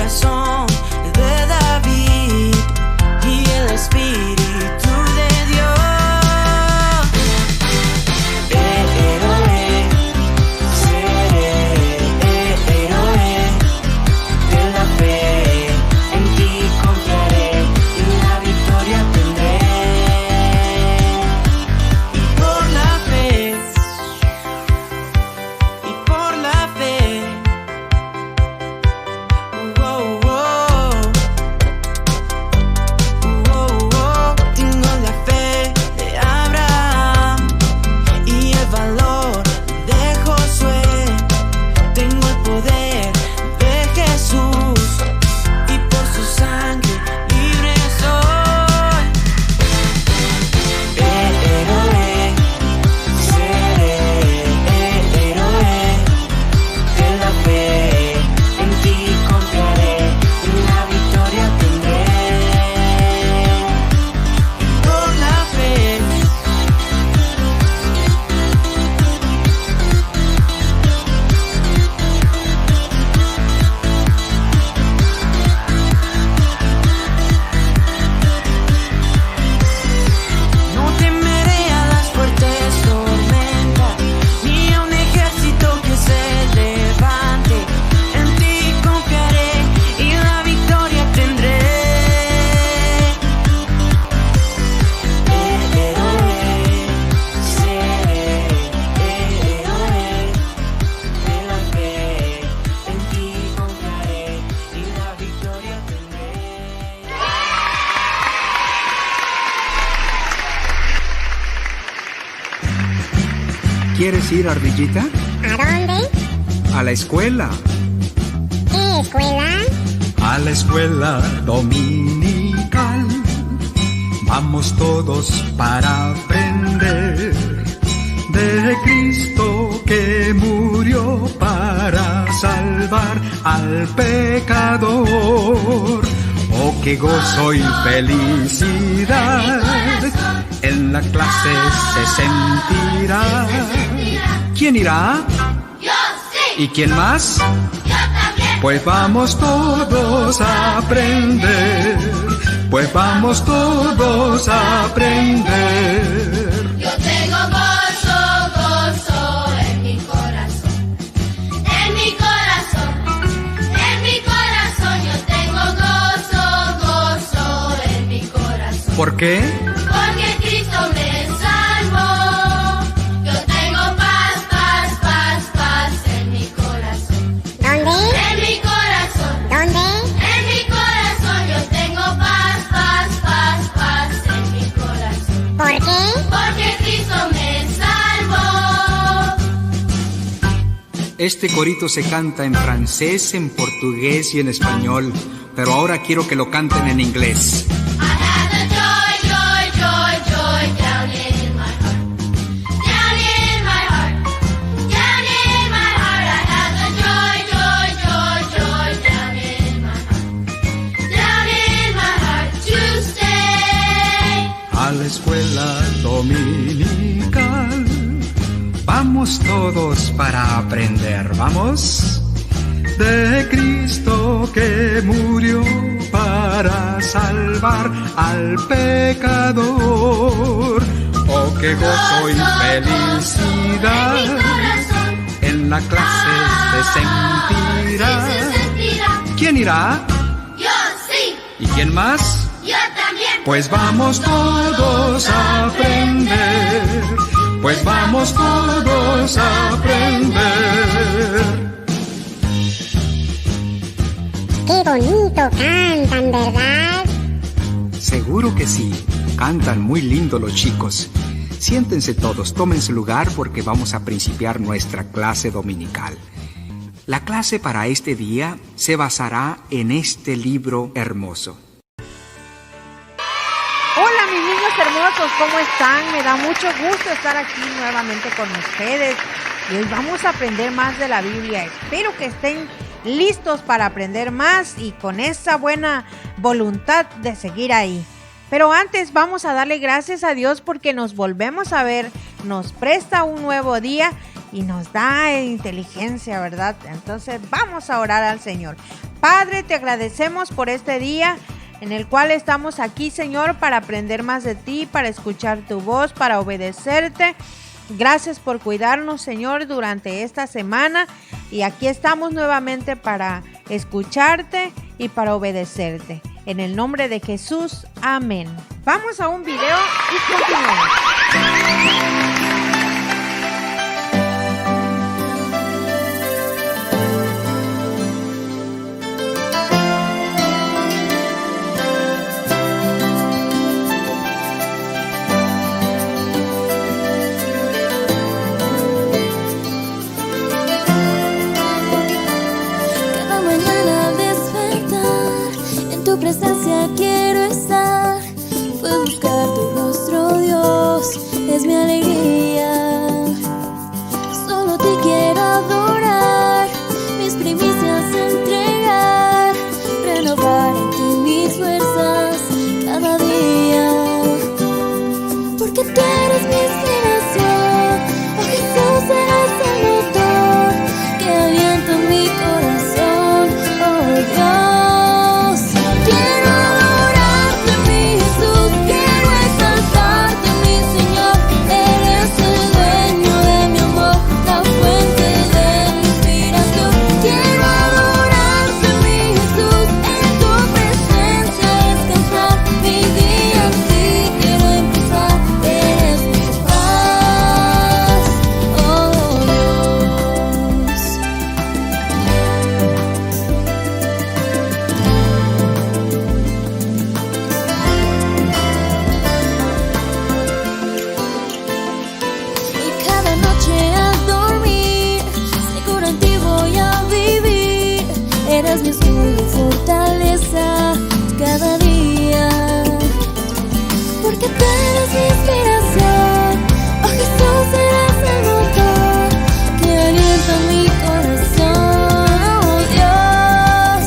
corazón de David y el Espíritu de Dios. Héroe, seré héroe de la fe, en ti confiaré y la victoria tendré. Y por la fe, y por la fe. Tengo la fe de Abraham y el valor de Josué. Tengo el poder de Jesús y por su sangre libre soy. Héroe, seré héroe de la fe, en ti confiaré y la victoria tendré. Por la fe. No temeré a las fuertes tormentas, ni a un ejército que se levante. En ti confiaré y la victoria tendré. Héroe, seré héroe de la fe. En ti confiaré y la victoria tendré. ¿Quieres ir, Ardillita? ¿A dónde? A la escuela. ¿Qué escuela? A la escuela dominical. Vamos todos para aprender de Cristo que murió para salvar al pecador. Oh, qué gozo y felicidad en la clase se sentirá. ¿Quién irá? ¡Yo sí! ¿Y quién más? ¡Yo también! Pues vamos todos a aprender, pues vamos todos a aprender. Yo tengo gozo, gozo en mi corazón. En mi corazón, en mi corazón. Yo tengo gozo, gozo en mi corazón. ¿Por qué? Porque Cristo me salvó. Yo tengo paz, paz, paz, paz en mi corazón. ¿Dónde? En mi corazón. ¿Dónde? En mi corazón yo tengo paz, paz, paz, paz en mi corazón. ¿Por qué? Porque Cristo me salvó. Este corito se canta en francés, en portugués y en español, pero ahora quiero que lo canten en inglés. I have the joy, joy, joy, joy down in my heart. Down in my heart. Down in my heart. I have the joy, joy, joy, joy down in my heart. Down in my heart to stay. A la escuela dominical vamos todos para aprender, ¿vamos? De Cristo que murió para salvar al pecador. Oh, qué gozo y felicidad en la clase se sentirá. ¿Quién irá? Yo sí, ¿Y quién más? yo también. Pues vamos todos a aprender, pues vamos todos a aprender. Qué bonito cantan, ¿verdad? Seguro que sí, cantan muy lindo los chicos. Siéntense todos, tomen su lugar porque vamos a principiar nuestra clase dominical. La clase para este día se basará en este libro hermoso. Hola mis niños hermosos, ¿cómo están? Me da mucho gusto estar aquí nuevamente con ustedes y hoy vamos a aprender más de la Biblia. Espero que estén listos para aprender más y con esa buena voluntad de seguir ahí. Pero antes vamos a darle gracias a Dios porque nos volvemos a ver, nos presta un nuevo día y nos da inteligencia, ¿verdad? Entonces vamos a orar al Señor. Padre, te agradecemos por este día en el cual estamos aquí, Señor, para aprender más de ti, para escuchar tu voz, para obedecerte. Gracias por cuidarnos, Señor, durante esta semana. Y aquí estamos nuevamente para escucharte y para obedecerte. En el nombre de Jesús, amén. Vamos a un video y continuamos. Tu presencia quiero estar, fue buscar tu rostro, Dios, es mi alegría. Solo te quiero adorar, mis primicias entregar, renovar en ti mis fuerzas cada día. Porque tú eres mi inspiración, oh Jesús, eres el motor que alienta mi corazón, oh Dios. Eres mi escudo y fortaleza cada día. Porque tú eres mi inspiración, oh Jesús, eres el motor que alienta mi corazón, oh Dios.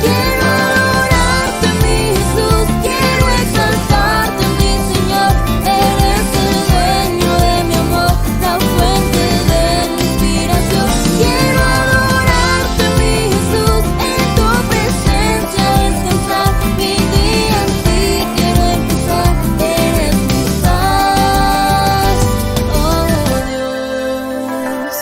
Quiero adorarte, mi Jesús, quiero exaltarte, mi Señor. Eres el dueño de mi amor, la fuente de mi inspiración. Quiero adorarte, mi Jesús, en tu presencia descansar mi día, en ti quiero empezar. Eres mi paz, oh Dios.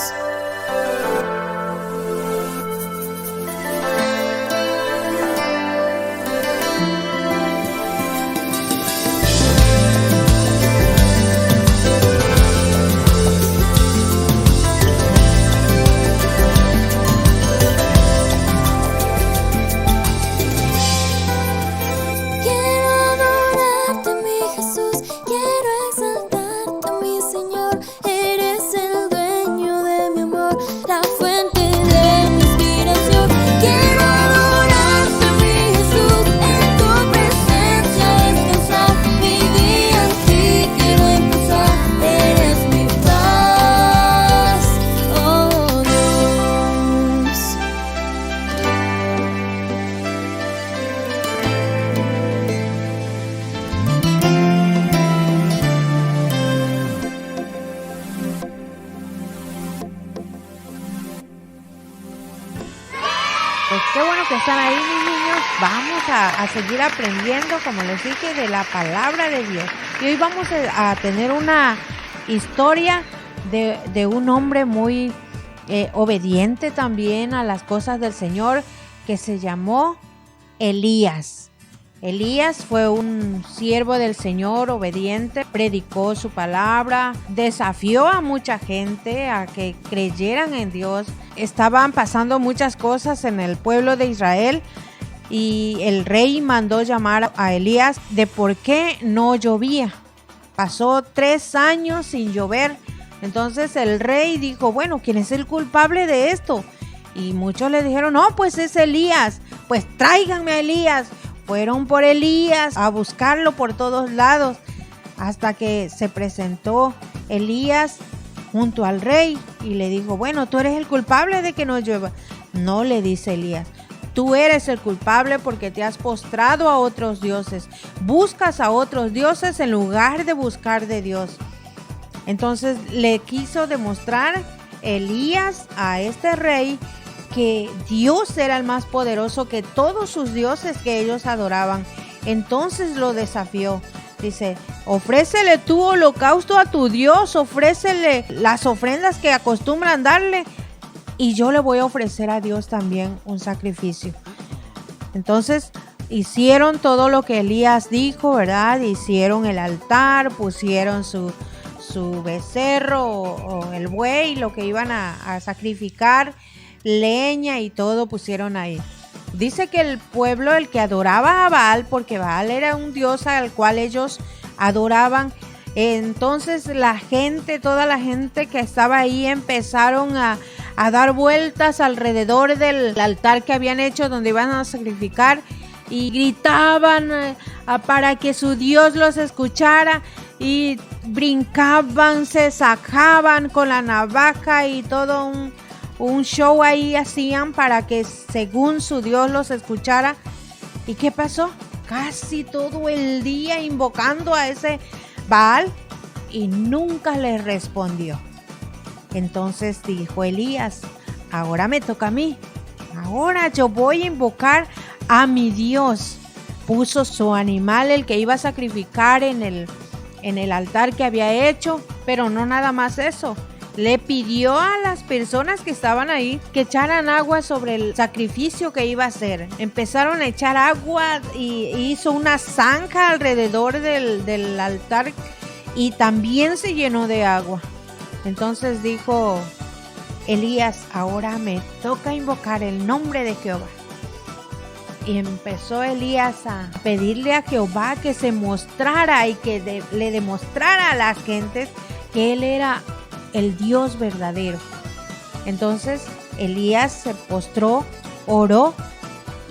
Quiero adorarte, mi Jesús, quiero exaltarte, mi Señor. Eres el dueño de mi amor, la fuente de mi inspiración. Quiero adorarte, mi Jesús, en tu presencia descansar mi día, en ti quiero empezar. Eres mi paz, oh Dios. Pues qué bueno que están ahí, mis niños. Vamos a seguir aprendiendo, como les dije, de la palabra de Dios. Y hoy vamos a tener una historia de un hombre muy obediente también a las cosas del Señor, que se llamó Elías. Elías fue un siervo del Señor obediente, predicó su palabra, desafió a mucha gente a que creyeran en Dios. Estaban pasando muchas cosas en el pueblo de Israel y el rey mandó llamar a Elías de por qué no llovía. Pasó 3 años sin llover. Entonces el rey dijo, bueno, ¿quién es el culpable de esto? Y muchos le dijeron, no, pues es Elías. Pues tráiganme a Elías. Fueron por Elías a buscarlo por todos lados hasta que se presentó Elías junto al rey y le dijo, bueno, tú eres el culpable de que no llueva. No, le dice Elías, tú eres el culpable porque te has postrado a otros dioses. Buscas a otros dioses en lugar de buscar de Dios. Entonces le quiso demostrar Elías a este rey que Dios era el más poderoso que todos sus dioses que ellos adoraban. Entonces lo desafió. Dice, ofrécele tu holocausto a tu Dios, ofrécele las ofrendas que acostumbran darle y yo le voy a ofrecer a Dios también un sacrificio. Entonces hicieron todo lo que Elías dijo, ¿verdad? Hicieron el altar, pusieron su becerro o el buey, lo que iban a sacrificar, leña y todo pusieron ahí. Dice que el pueblo, el que adoraba a Baal, porque Baal era un dios al cual ellos adoraban, entonces la gente, toda la gente que estaba ahí empezaron a dar vueltas alrededor del altar que habían hecho donde iban a sacrificar y gritaban para que su Dios los escuchara y brincaban, se sacaban con la navaja y todo un show ahí hacían para que según su Dios los escuchara. ¿Y qué pasó? Casi todo el día invocando a ese Baal y nunca les respondió. Entonces dijo Elías, ahora me toca a mí. Ahora yo voy a invocar a mi Dios. Puso su animal, el que iba a sacrificar en el altar que había hecho, pero no nada más eso. Le pidió a las personas que estaban ahí que echaran agua sobre el sacrificio que iba a hacer. Empezaron a echar agua y hizo una zanja alrededor del altar y también se llenó de agua. Entonces dijo Elías, ahora me toca invocar el nombre de Jehová. Y empezó Elías a pedirle a Jehová que se mostrara y que le demostrara a las gentes que él era el Dios verdadero. Entonces Elías se postró, oró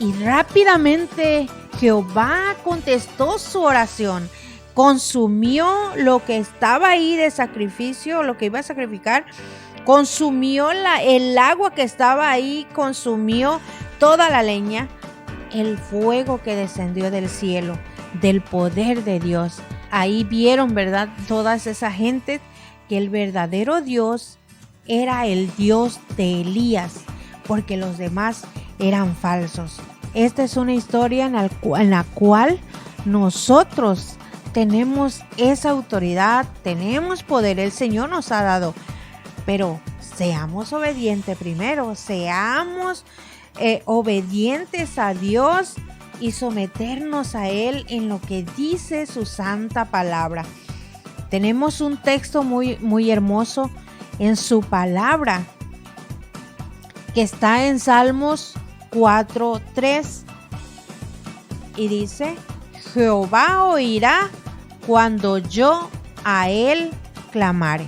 y rápidamente Jehová contestó su oración. Consumió lo que estaba ahí de sacrificio, lo que iba a sacrificar. Consumió el agua que estaba ahí, consumió toda la leña. El fuego que descendió del cielo, del poder de Dios. Ahí vieron, ¿verdad? Todas esas gentes que el verdadero Dios era el Dios de Elías, porque los demás eran falsos. Esta es una historia en la cual nosotros tenemos esa autoridad, tenemos poder, el Señor nos ha dado, pero seamos obedientes primero, seamos obedientes a Dios y someternos a Él en lo que dice su santa palabra. Tenemos un texto muy, muy hermoso en su palabra que está en Salmos 4:3 y dice: Jehová oirá cuando yo a Él clamare.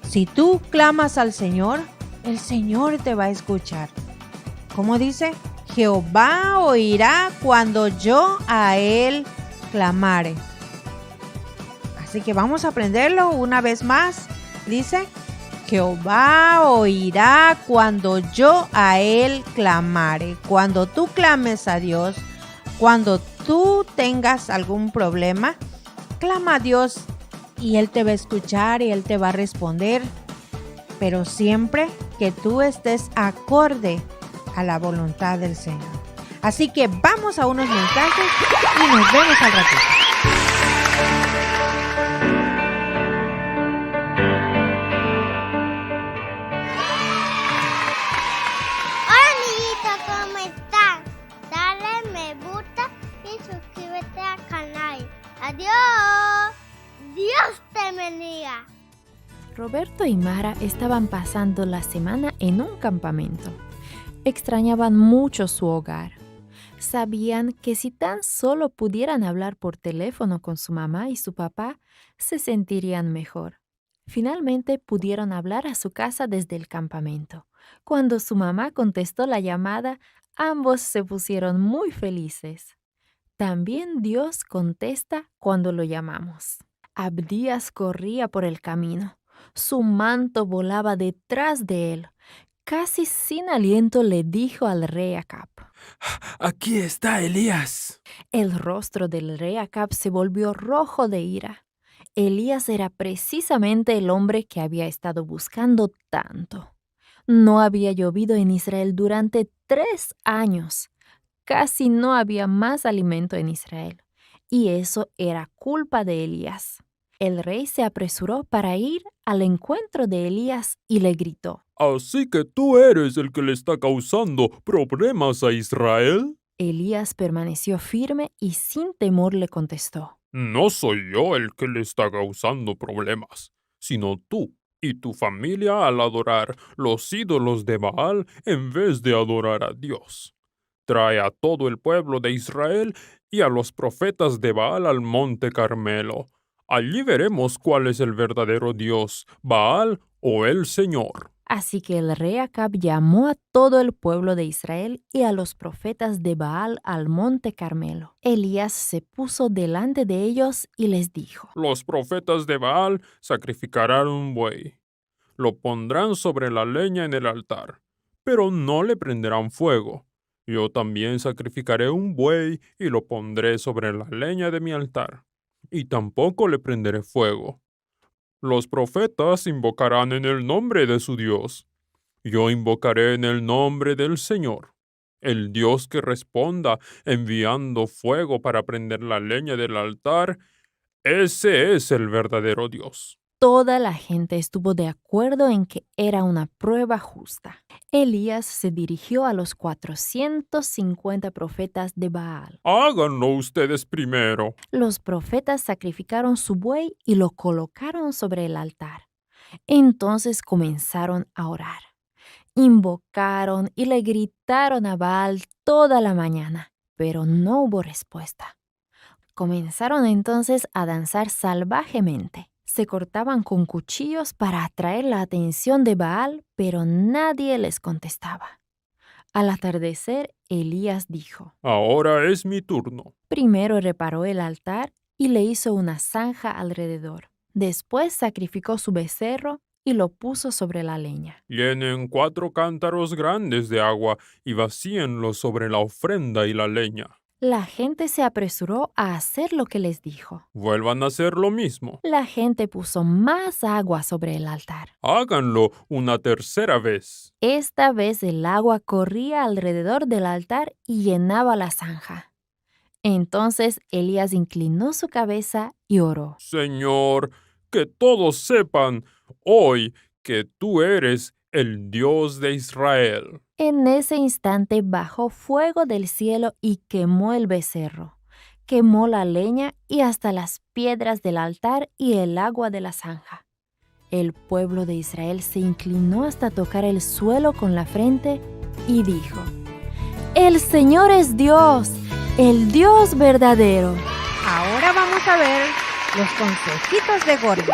Si tú clamas al Señor, el Señor te va a escuchar. ¿Cómo dice? Jehová oirá cuando yo a Él clamare. Así que vamos a aprenderlo una vez más. Dice, Jehová oirá cuando yo a Él clamare. Cuando tú clames a Dios, cuando tú tengas algún problema, clama a Dios y Él te va a escuchar y Él te va a responder. Pero siempre que tú estés acorde a la voluntad del Señor. Así que vamos a unos mensajes y nos vemos al ratito. Hola amiguito, ¿cómo estás? Dale me gusta y suscríbete al canal. Adiós. Dios te bendiga. Roberto y Mara estaban pasando la semana en un campamento. Extrañaban mucho su hogar. Sabían que si tan solo pudieran hablar por teléfono con su mamá y su papá, se sentirían mejor. Finalmente pudieron hablar a su casa desde el campamento. Cuando su mamá contestó la llamada, ambos se pusieron muy felices. También Dios contesta cuando lo llamamos. Abdías corría por el camino. Su manto volaba detrás de él. Casi sin aliento le dijo al rey Acab: Aquí está Elías. El rostro del rey Acab se volvió rojo de ira. Elías era precisamente el hombre que había estado buscando tanto. No había llovido en Israel durante 3 años. Casi no había más alimento en Israel. Y eso era culpa de Elías. El rey se apresuró para ir al encuentro de Elías y le gritó: ¿Así que tú eres el que le está causando problemas a Israel? Elías permaneció firme y sin temor le contestó: No soy yo el que le está causando problemas, sino tú y tu familia al adorar los ídolos de Baal en vez de adorar a Dios. Trae a todo el pueblo de Israel y a los profetas de Baal al monte Carmelo. Allí veremos cuál es el verdadero Dios, Baal o el Señor. Así que el rey Acab llamó a todo el pueblo de Israel y a los profetas de Baal al monte Carmelo. Elías se puso delante de ellos y les dijo: Los profetas de Baal sacrificarán un buey. Lo pondrán sobre la leña en el altar, pero no le prenderán fuego. Yo también sacrificaré un buey y lo pondré sobre la leña de mi altar, y tampoco le prenderé fuego. Los profetas invocarán en el nombre de su Dios. Yo invocaré en el nombre del Señor, el Dios que responda enviando fuego para prender la leña del altar. Ese es el verdadero Dios. Toda la gente estuvo de acuerdo en que era una prueba justa. Elías se dirigió a los 450 profetas de Baal. Háganlo ustedes primero. Los profetas sacrificaron su buey y lo colocaron sobre el altar. Entonces comenzaron a orar. Invocaron y le gritaron a Baal toda la mañana, pero no hubo respuesta. Comenzaron entonces a danzar salvajemente. Se cortaban con cuchillos para atraer la atención de Baal, pero nadie les contestaba. Al atardecer, Elías dijo: Ahora es mi turno. Primero reparó el altar y le hizo una zanja alrededor. Después sacrificó su becerro y lo puso sobre la leña. Llenen 4 cántaros grandes de agua y vacíenlos sobre la ofrenda y la leña. La gente se apresuró a hacer lo que les dijo. Vuelvan a hacer lo mismo. La gente puso más agua sobre el altar. Háganlo una tercera vez. Esta vez el agua corría alrededor del altar y llenaba la zanja. Entonces Elías inclinó su cabeza y oró: Señor, que todos sepan hoy que tú eres el Dios de Israel. En ese instante bajó fuego del cielo y quemó el becerro. Quemó la leña y hasta las piedras del altar y el agua de la zanja. El pueblo de Israel se inclinó hasta tocar el suelo con la frente y dijo: ¡El Señor es Dios, el Dios verdadero! Ahora vamos a ver los consejitos de Gordy.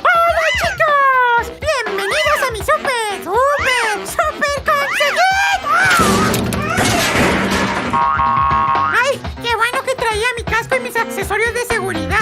¡Hola, chicos! ¡Bienvenidos a mi super consejito! ¡Ay, qué bueno que traía mi casco y mis accesorios de seguridad!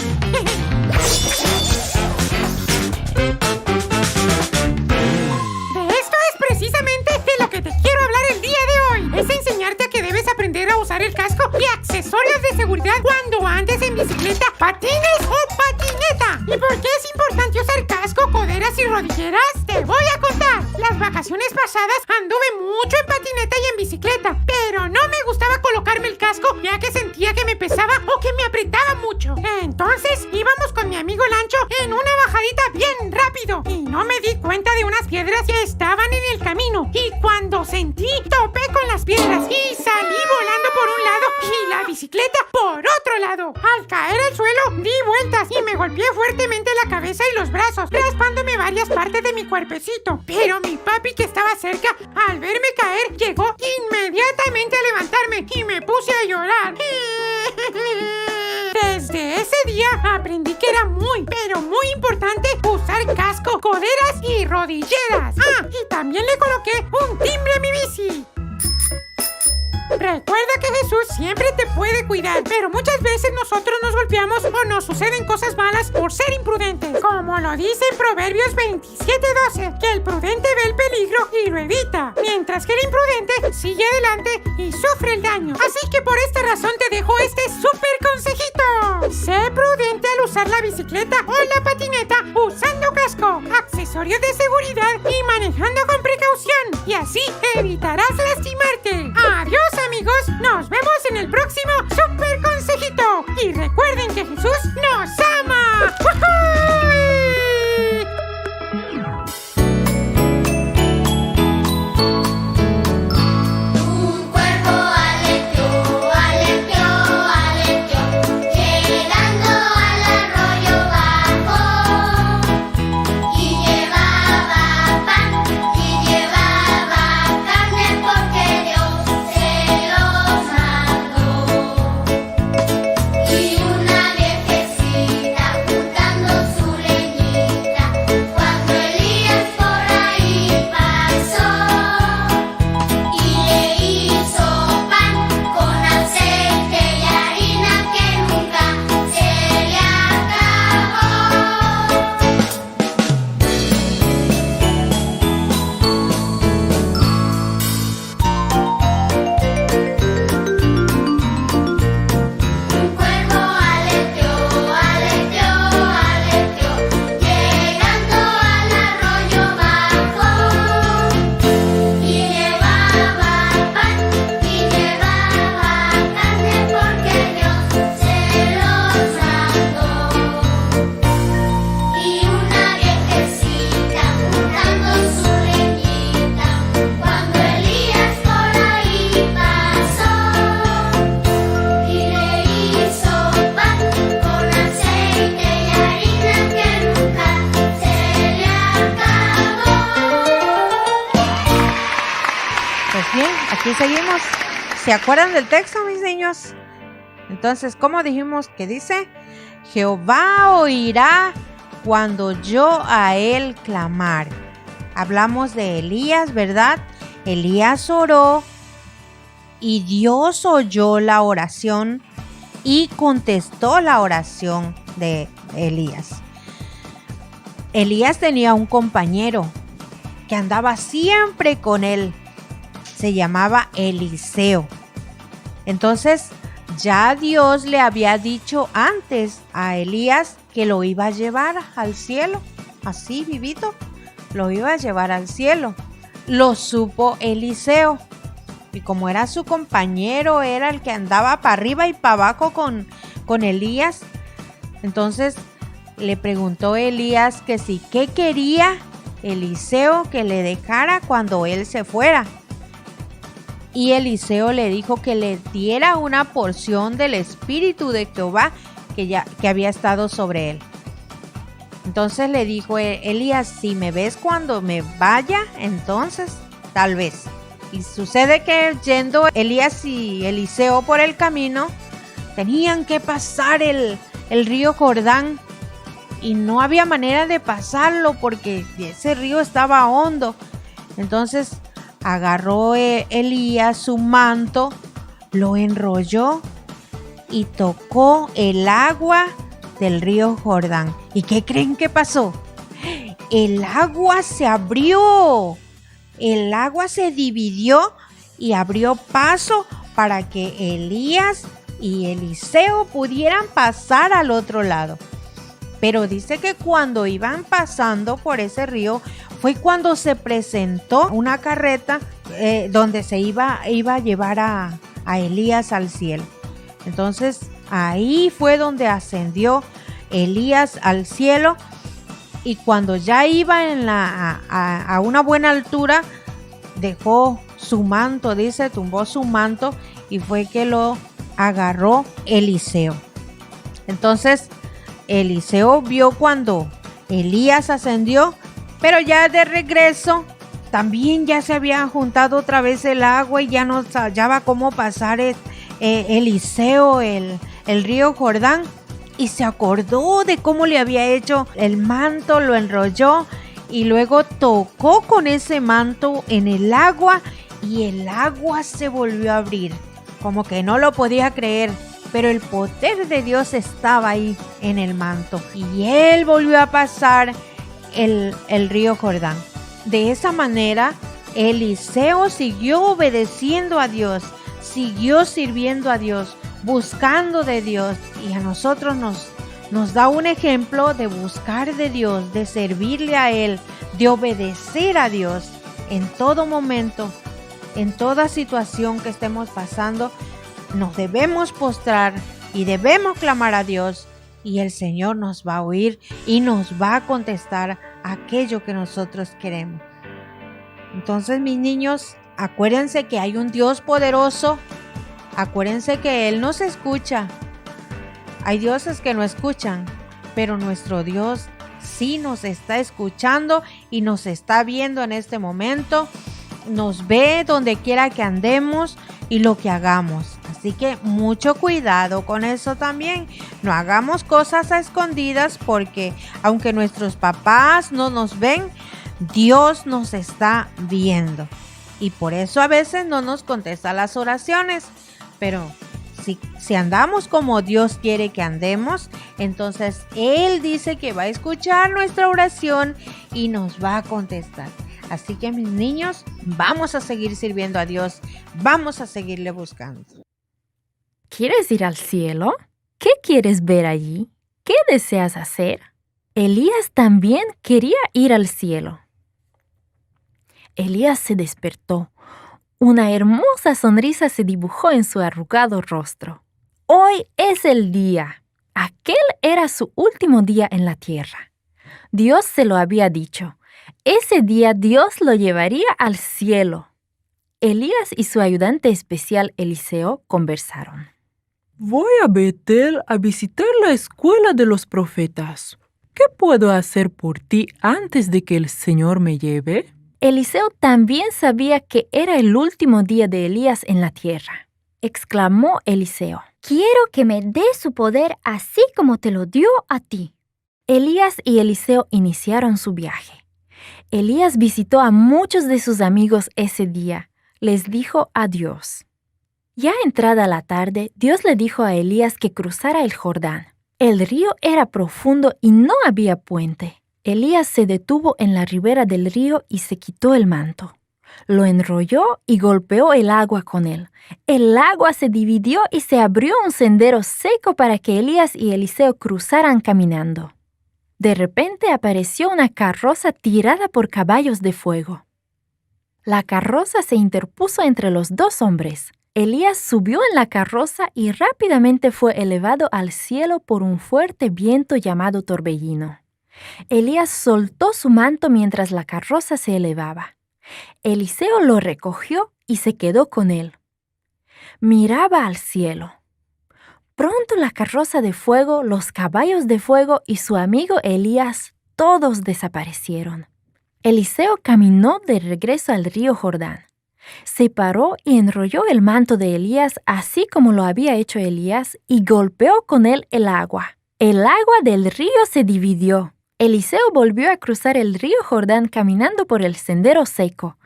De esto es precisamente de lo que te quiero hablar el día de hoy. Es enseñarte a que debes aprender a usar el casco y accesorios de seguridad cuando andes en bicicleta, patines o patineta. ¿Y por qué es importante usar casco, coderas y rodilleras? Te voy a contar. Las vacaciones pasadas anduve mucho en patineta y en bicicleta, pero no me gustaba colocarme el casco ya que sentía que me pesaba o que me apretaba mucho. Entonces íbamos con mi amigo Lancho en una bajadita bien rápido y no me di cuenta de unas piedras que estaban en el camino, y cuando sentí, topé con las piedras y salí volando por un lado y la bicicleta por otro lado. Al caer al suelo di vueltas y me golpeé fuertemente la cabeza y los brazos, raspándome varias partes de mi cuerpecito. Pero mi papi, que estaba cerca, al verme caer, llegó inmediatamente a levantarme y me puse a llorar. Desde ese día aprendí que era muy, pero muy importante usar casco, coderas y rodilleras. Ah, y también le coloqué un timbre a mi bici. Recuerda que Jesús siempre te puede cuidar, pero muchas veces nosotros nos golpeamos o nos suceden cosas malas por ser imprudentes. Como lo dice en Proverbios 27:12, que el prudente ve el peligro y lo evita, mientras que el imprudente sigue adelante y sufre el daño. Así que por esta razón te dejo este súper consejito. Sé prudente al usar la bicicleta o la patineta usando casco, accesorios accesorios de seguridad y manejando con precaución. Y así evitarás lastimarte. Adiós, amigos. Nos vemos en el próximo Super Consejito. Y recuerden que Jesús nos ama. ¡Woohoo! Un cuervo aleteó, aleteó, aleteó, llegando al arroyo bajo. Y llevaba pan, y llevaba carne, porque Dios se los mandó. Y una viejecita juntando su leñita, cuando Elías por ahí pasó. Y le hizo pan con aceite y harina que nunca se le acabó. Un cuervo aleteó, aleteó, aleteó, llegando al arroyo bajo. Y llevaba pan, y llevaba carne, porque Dios se los mandó. Y una viejecita juntando su leñita, cuando Elías por ahí pasó. Y le hizo pan con aceite y harina que nunca se le acabó. Pues bien, aquí seguimos. ¿Se acuerdan del texto, mis niños? Entonces, ¿cómo dijimos que dice? Jehová oirá cuando yo a él clamar. Hablamos de Elías, ¿verdad? Elías oró y Dios oyó la oración y contestó la oración de Elías. Elías tenía un compañero que andaba siempre con él. Se llamaba Eliseo. Entonces, ya Dios le había dicho antes a Elías que lo iba a llevar al cielo. Así, vivito, lo iba a llevar al cielo. Lo supo Eliseo. Y como era su compañero, era el que andaba para arriba y para abajo con Elías. Entonces le preguntó Elías que si qué quería Eliseo que le dejara cuando él se fuera. Y Eliseo le dijo que le diera una porción del Espíritu de Jehová que había estado sobre él. Entonces le dijo Elías, si me ves cuando me vaya, entonces tal vez. Y sucede que yendo Elías y Eliseo por el camino, tenían que pasar el río Jordán. Y no había manera de pasarlo porque ese río estaba hondo. Entonces agarró Elías su manto, lo enrolló y tocó el agua del río Jordán. ¿Y qué creen que pasó? El agua se abrió, el agua se dividió y abrió paso para que Elías y Eliseo pudieran pasar al otro lado. Pero dice que cuando iban pasando por ese río fue cuando se presentó una carreta donde se iba a llevar a Elías al cielo. Entonces ahí fue donde ascendió Elías al cielo, y cuando ya iba a una buena altura, dejó su manto, dice, tumbó su manto, y fue que lo agarró Eliseo. Entonces Eliseo vio cuando Elías ascendió, pero ya de regreso también ya se había juntado otra vez el agua y ya no hallaba cómo pasar Eliseo el río Jordán, y se acordó de cómo le había hecho el manto, lo enrolló y luego tocó con ese manto en el agua y el agua se volvió a abrir. Como que no lo podía creer, pero el poder de Dios estaba ahí en el manto y él volvió a pasar el río Jordán. De esa manera, Eliseo siguió obedeciendo a Dios, siguió sirviendo a Dios, buscando de Dios, y a nosotros nos da un ejemplo de buscar de Dios, de servirle a Él, de obedecer a Dios en todo momento, en toda situación que estemos pasando. Nos debemos postrar y debemos clamar a Dios, y el Señor nos va a oír y nos va a contestar aquello que nosotros queremos. Entonces, mis niños, acuérdense que hay un Dios poderoso. Acuérdense que Él nos escucha. Hay dioses que no escuchan, pero nuestro Dios sí nos está escuchando y nos está viendo en este momento. Nos ve donde quiera que andemos y lo que hagamos. Así que mucho cuidado con eso también. No hagamos cosas a escondidas, porque aunque nuestros papás no nos ven, Dios nos está viendo. Y por eso a veces no nos contesta las oraciones. Pero si andamos como Dios quiere que andemos, entonces Él dice que va a escuchar nuestra oración y nos va a contestar. Así que, mis niños, vamos a seguir sirviendo a Dios. Vamos a seguirle buscando. ¿Quieres ir al cielo? ¿Qué quieres ver allí? ¿Qué deseas hacer? Elías también quería ir al cielo. Elías se despertó. Una hermosa sonrisa se dibujó en su arrugado rostro. Hoy es el día. Aquel era su último día en la tierra. Dios se lo había dicho. Ese día Dios lo llevaría al cielo. Elías y su ayudante especial Eliseo conversaron. Voy a Betel a visitar la escuela de los profetas. ¿Qué puedo hacer por ti antes de que el Señor me lleve? Eliseo también sabía que era el último día de Elías en la tierra. Exclamó Eliseo. Quiero que me dé su poder así como te lo dio a ti. Elías y Eliseo iniciaron su viaje. Elías visitó a muchos de sus amigos ese día. Les dijo adiós. Ya entrada la tarde, Dios le dijo a Elías que cruzara el Jordán. El río era profundo y no había puente. Elías se detuvo en la ribera del río y se quitó el manto. Lo enrolló y golpeó el agua con él. El agua se dividió y se abrió un sendero seco para que Elías y Eliseo cruzaran caminando. De repente apareció una carroza tirada por caballos de fuego. La carroza se interpuso entre los dos hombres. Elías subió en la carroza y rápidamente fue elevado al cielo por un fuerte viento llamado torbellino. Elías soltó su manto mientras la carroza se elevaba. Eliseo lo recogió y se quedó con él. Miraba al cielo. Pronto la carroza de fuego, los caballos de fuego y su amigo Elías, todos desaparecieron. Eliseo caminó de regreso al río Jordán. Se paró y enrolló el manto de Elías así como lo había hecho Elías y golpeó con él el agua. El agua del río se dividió. Eliseo volvió a cruzar el río Jordán caminando por el sendero seco.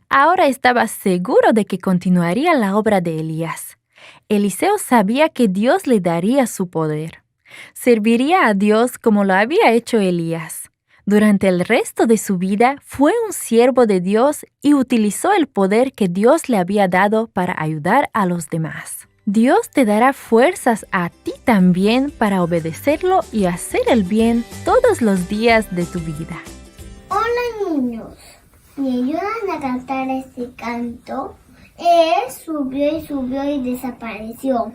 Ahora estaba seguro de que continuaría la obra de Elías. Eliseo sabía que Dios le daría su poder. Serviría a Dios como lo había hecho Elías. Durante el resto de su vida fue un siervo de Dios y utilizó el poder que Dios le había dado para ayudar a los demás. Dios te dará fuerzas a ti también para obedecerlo y hacer el bien todos los días de tu vida. Hola niños, ¿me ayudan a cantar este canto? Él subió y subió y desapareció.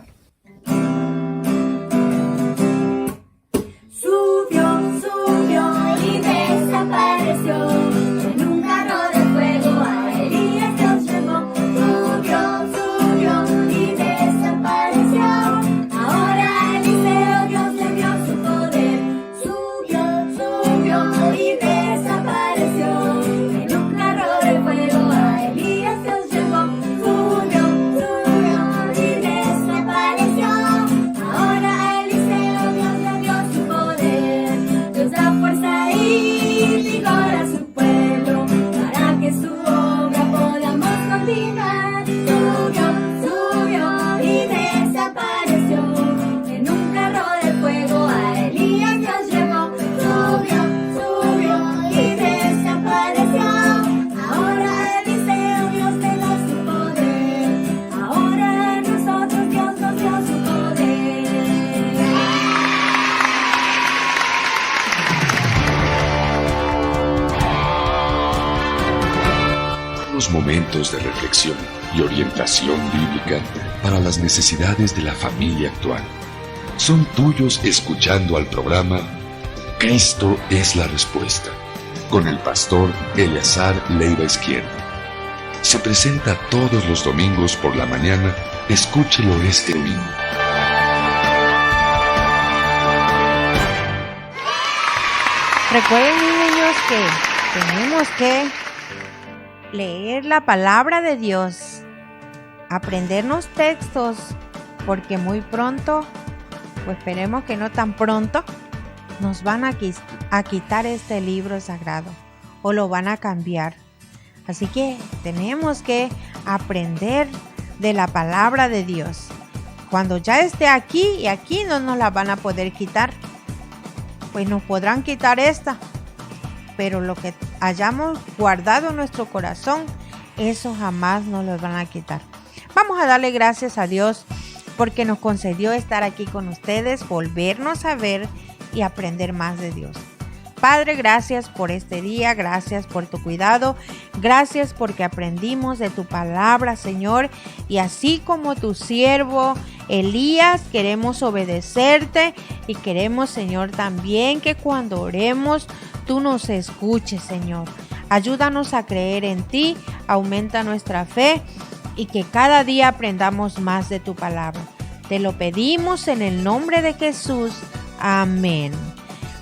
Subió, subió y desapareció. En un carro de fuego a Elías Dios llevó. Subió, subió y desapareció. Ahora Eliseo Dios le dio su poder. Subió, subió y desapareció. En un carro de fuego a Elías Dios llevó. Subió, subió y desapareció. momentos de reflexión y orientación bíblica para las necesidades de la familia actual. Son tuyos escuchando al programa Cristo es la Respuesta, con el pastor Eleazar Leiva Izquierdo. Se presenta todos los domingos por la mañana. Escúchelo este domingo. Recuerden, mis niños, que tenemos que leer la palabra de Dios, aprendernos textos, porque muy pronto, o esperemos que no tan pronto, nos van a quitar este libro sagrado o lo van a cambiar. Así que tenemos que aprender de la palabra de Dios. Cuando ya esté aquí, y aquí no nos la van a poder quitar, pues nos podrán quitar esta, pero lo que hayamos guardado en nuestro corazón, eso jamás nos lo van a quitar. Vamos a darle gracias a Dios porque nos concedió estar aquí con ustedes, volvernos a ver y aprender más de Dios. Padre, gracias por este día, gracias por tu cuidado, gracias porque aprendimos de tu palabra, Señor, y así como tu siervo Elías, queremos obedecerte y queremos, Señor, también que cuando oremos, tú nos escuches, Señor. Ayúdanos a creer en ti, aumenta nuestra fe y que cada día aprendamos más de tu palabra. Te lo pedimos en el nombre de Jesús. Amén.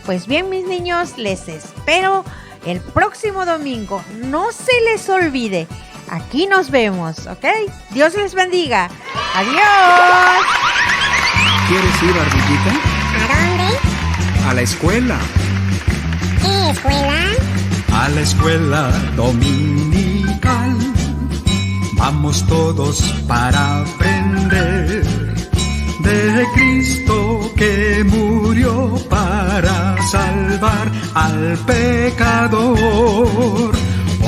Pues bien, mis niños, les espero el próximo domingo. No se les olvide. Aquí nos vemos, ¿ok? Dios les bendiga. ¡Adiós! ¿Quieres ir, Ardillita? ¿A dónde? A la escuela. ¿Qué escuela? A la escuela dominical. Vamos todos para aprender de Cristo que murió para salvar al pecador.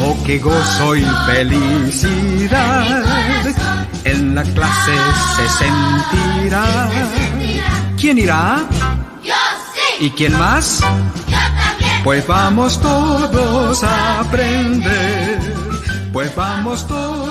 Oh, qué gozo y felicidad en la clase se sentirá. ¿Quién irá? Yo sí. ¿Y quién más? Yo también. Pues vamos todos a aprender. Pues vamos todos.